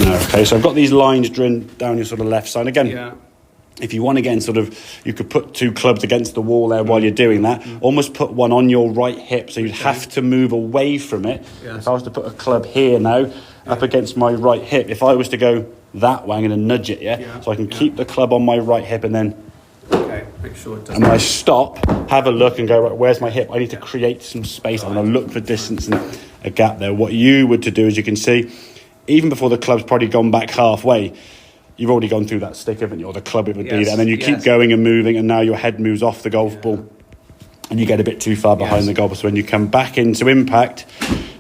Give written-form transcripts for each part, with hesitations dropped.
Okay, so I've got these lines driven down your sort of left side. Again, if you want, again, sort of, you could put 2 clubs against the wall there while you're doing that. Almost put one on your right hip, so you'd have to move away from it. If I was to put a club here now, up against my right hip, if I was to go that way, I'm going to nudge it, so I can keep the club on my right hip and then... make sure it doesn't... And when I stop, have a look and go, right, where's my hip? I need to create some space. I'm going to look for distance and a gap there. What you would to do, as you can see, even before the club's probably gone back halfway, you've already gone through that stick, haven't you? Or the club, it would be there. And then you keep going and moving, and now your head moves off the golf ball and you get a bit too far behind the golf ball. So when you come back into impact,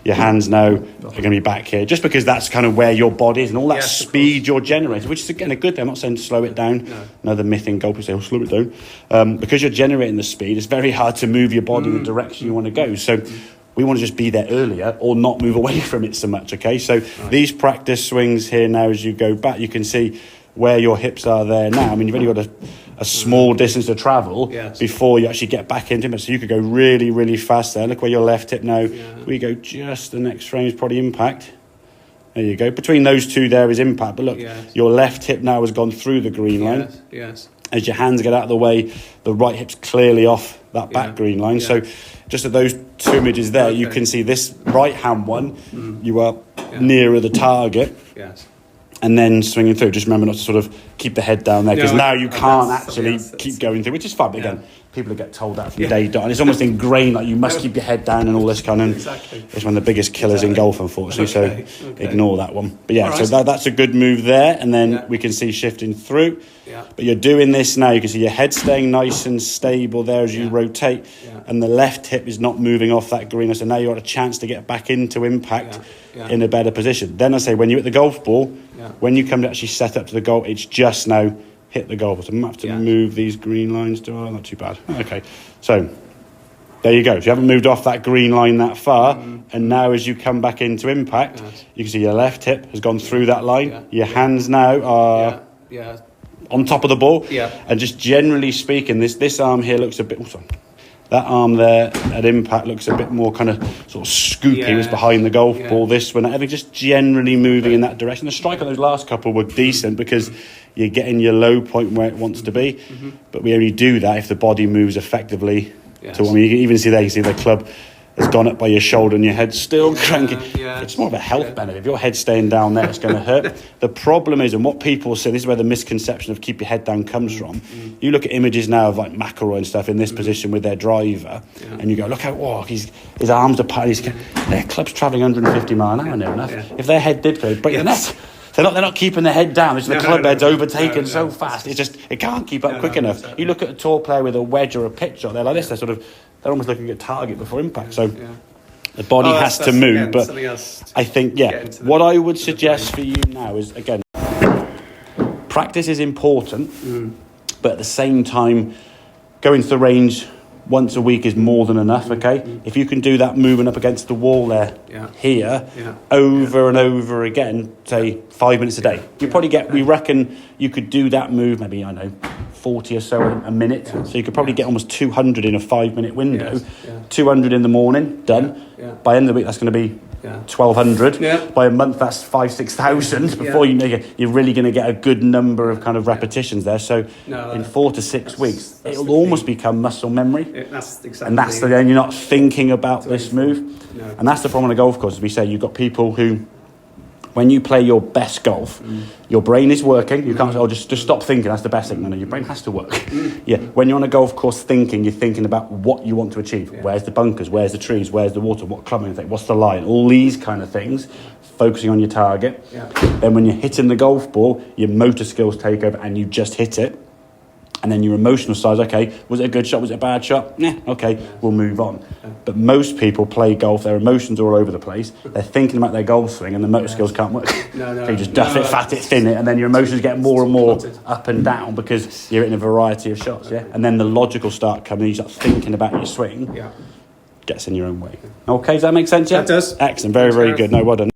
your hands now are going to be back here, just because that's kind of where your body is and all that speed you're generating, which is, again, a good thing. I'm not saying to slow it down. Another myth in golf, you say, oh, slow it down. Because you're generating the speed, it's very hard to move your body in the direction you want to go. So we want to just be there earlier or not move away from it so much, okay? So these practice swings here now, as you go back, you can see where your hips are there now. I mean, you've only got a small distance to travel before you actually get back into it. So you could go really, really fast there. Look where your left hip now. We go just the next frame is probably impact. There you go. Between those two there is impact. But look, your left hip now has gone through the green line. As your hands get out of the way, the right hip's clearly off that back green line. So just at those 2 images there, you can see this right hand one, you are nearer the target. And then swinging through. Just remember not to sort of keep the head down there, because now you can't actually keep going through, which is fun. But again, people get told that from day dot, and it's almost ingrained, like you must keep your head down and all this kind of. It's one of the biggest killers in golf, unfortunately. So ignore that one. But so that's a good move there, and then we can see shifting through. But you're doing this now. You can see your head staying nice and stable there as you rotate, and the left hip is not moving off that green. So now you've got a chance to get back into impact in a better position. Then I say, when you're at the golf ball, when you come to actually set up to the goal, it's just now hit the goal. So I'm going to have to move these green lines. Not too bad. Okay, so there you go. So you haven't moved off that green line that far, and now as you come back into impact, you can see your left hip has gone through that line. Your hands now are on top of the ball, and just generally speaking, this arm here looks a bit... that arm there at impact looks a bit more kind of sort of scoopy, was behind the golf ball. This one, everything just generally moving in that direction. The strike on those last couple were decent because you're getting your low point where it wants to be, but we only do that if the body moves effectively. So I mean, you can even see there, you see the club has gone up by your shoulder and your head's still cranking. It's more of a health benefit. If your head's staying down there, it's going to hurt. The problem is, and what people say, this is where the misconception of keep your head down comes from. You look at images now of like McIlroy and stuff in this position with their driver, and you go, look how his arms are part. Their club's travelling 150 mile an hour near enough. If their head did go, break the net. They're not keeping their head down. The club head's overtaken so fast. It can't keep up quick enough. You look at a tour player with a wedge or a pitch shot, they're like this. They're almost looking at target before impact. So the body has to move. But I think, what I would suggest for you now is, again, practice is important, but at the same time, going to the range once a week is more than enough, okay? If you can do that moving up against the wall there, over and over again, say 5 minutes a day, you probably we reckon you could do that move maybe, 40 or so a minute. So you could probably get almost 200 in a 5 minute window. 200 in the morning, done. By the end of the week, that's going to be 1,200. By a month, that's 5,000-6,000. Before you know, you're really going to get a good number of kind of repetitions there. So in 4 to 6 weeks, it'll almost become muscle memory. And that's then you're not thinking about this move. And that's the problem on a golf course. As we say, you've got people who, when you play your best golf, your brain is working. You can't say, just stop thinking. That's the best thing. No, your brain has to work. When you're on a golf course thinking, you're thinking about what you want to achieve. Where's the bunkers? Where's the trees? Where's the water? What club am I going to take? What's the line? All these kind of things, focusing on your target. Then when you're hitting the golf ball, your motor skills take over and you just hit it. And then your emotional side, okay, was it a good shot? Was it a bad shot? Okay, we'll move on. But most people play golf, their emotions are all over the place. They're thinking about their golf swing and the motor skills can't work. So you just duff it, fat it, thin it, and then your emotions get more and more up and down because you're in a variety of shots, And then the logical start coming, you start thinking about your swing, gets in your own way. Okay, does that make sense? That does. Excellent, very, very good. No, well done.